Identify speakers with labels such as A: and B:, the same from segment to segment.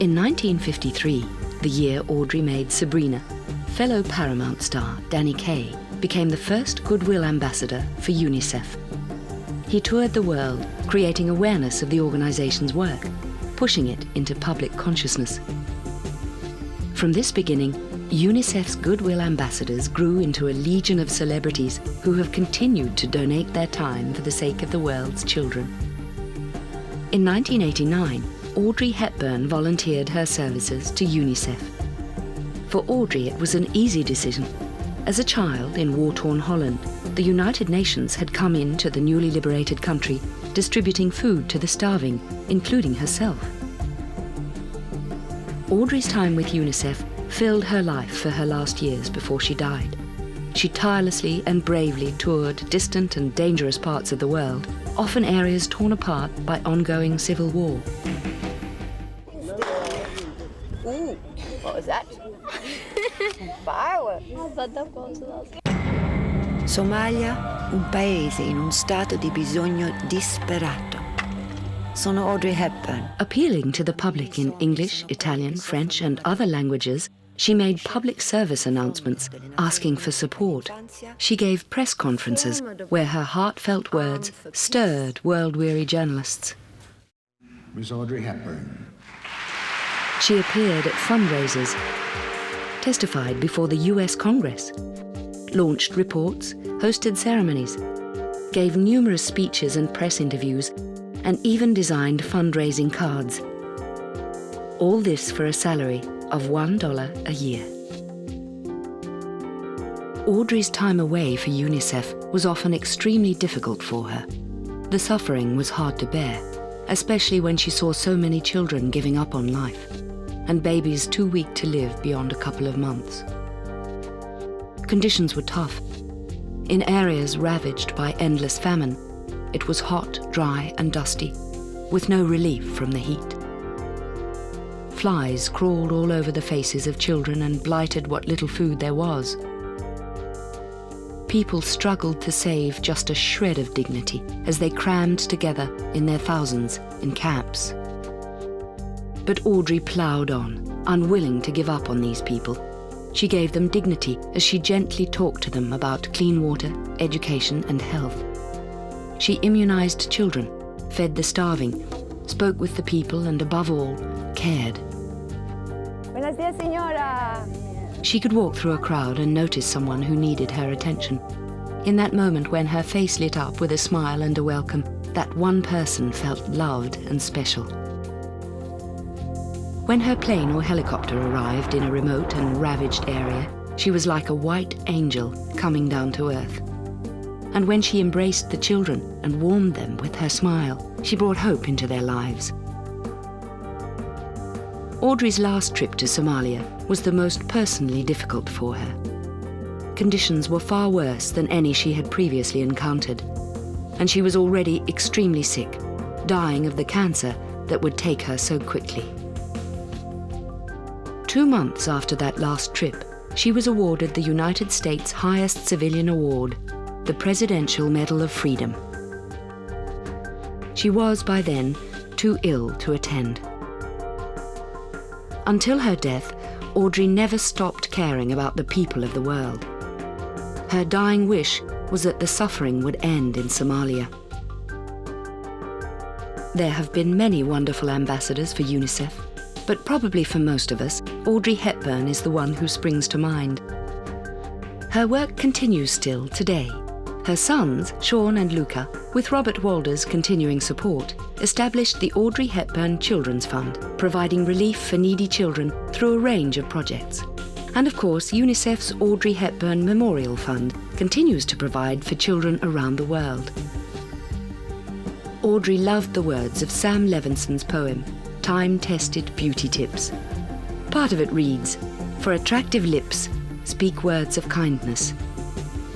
A: In 1953, the year Audrey made Sabrina, fellow Paramount star Danny Kaye became the first Goodwill Ambassador for UNICEF. He toured the world, creating awareness of the organization's work, pushing it into public consciousness. From this beginning, UNICEF's Goodwill Ambassadors grew into a legion of celebrities who have continued to donate their time for the sake of the world's children. In 1989, Audrey Hepburn volunteered her services to UNICEF. For Audrey, it was an easy decision. As a child in war-torn Holland, the United Nations had come into the newly liberated country, distributing food to the starving, including herself. Audrey's time with UNICEF filled her life for her last years before she died. She tirelessly and bravely toured distant and dangerous parts of the world, often areas torn apart by ongoing civil war.
B: Ooh, what was that? Fireworks.
C: Somalia, un paese in un stato di bisogno disperato. Sono Audrey Hepburn.
A: Appealing to the public in English, Italian, French and other languages, she made public service announcements asking for support. She gave press conferences where her heartfelt words stirred world-weary journalists.
D: Miss Audrey Hepburn.
A: She appeared at fundraisers, testified before the US Congress, launched reports, hosted ceremonies, gave numerous speeches and press interviews, and even designed fundraising cards. All this for a salary of $1 a year. Audrey's time away for UNICEF was often extremely difficult for her. The suffering was hard to bear, especially when she saw so many children giving up on life, and babies too weak to live beyond a couple of months. Conditions were tough. In areas ravaged by endless famine, it was hot, dry and dusty, with no relief from the heat. Flies crawled all over the faces of children and blighted what little food there was. People struggled to save just a shred of dignity as they crammed together in their thousands in camps. But Audrey ploughed on, unwilling to give up on these people. She gave them dignity as she gently talked to them about clean water, education and health. She immunized children, fed the starving, spoke with the people and above all, cared.
B: Buenos días, señora.
A: She could walk through a crowd and notice someone who needed her attention. In that moment when her face lit up with a smile and a welcome, that one person felt loved and special. When her plane or helicopter arrived in a remote and ravaged area, she was like a white angel coming down to earth. And when she embraced the children and warmed them with her smile, she brought hope into their lives. Audrey's last trip to Somalia was the most personally difficult for her. Conditions were far worse than any she had previously encountered, and she was already extremely sick, dying of the cancer that would take her so quickly. 2 months after that last trip, she was awarded the United States' highest civilian award, the Presidential Medal of Freedom. She was, by then, too ill to attend. Until her death, Audrey never stopped caring about the people of the world. Her dying wish was that the suffering would end in Somalia. There have been many wonderful ambassadors for UNICEF, but probably for most of us, Audrey Hepburn is the one who springs to mind. Her work continues still today. Her sons, Sean and Luca, with Robert Walder's continuing support, established the Audrey Hepburn Children's Fund, providing relief for needy children through a range of projects. And of course, UNICEF's Audrey Hepburn Memorial Fund continues to provide for children around the world. Audrey loved the words of Sam Levinson's poem, Time-Tested Beauty Tips. Part of it reads, "For attractive lips, speak words of kindness.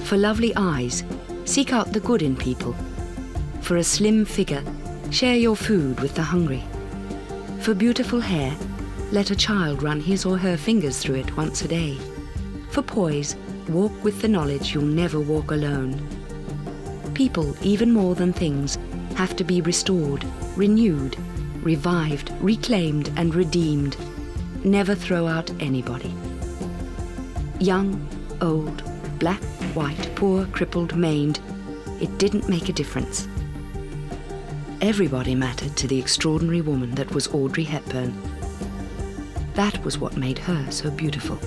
A: For lovely eyes, seek out the good in people. For a slim figure, share your food with the hungry. For beautiful hair, let a child run his or her fingers through it once a day. For poise, walk with the knowledge you'll never walk alone. People, even more than things, have to be restored, renewed, revived, reclaimed, and redeemed. Never throw out anybody. Young, old, black, white, poor, crippled, maimed, it didn't make a difference. Everybody mattered to the extraordinary woman that was Audrey Hepburn. That was what made her so beautiful.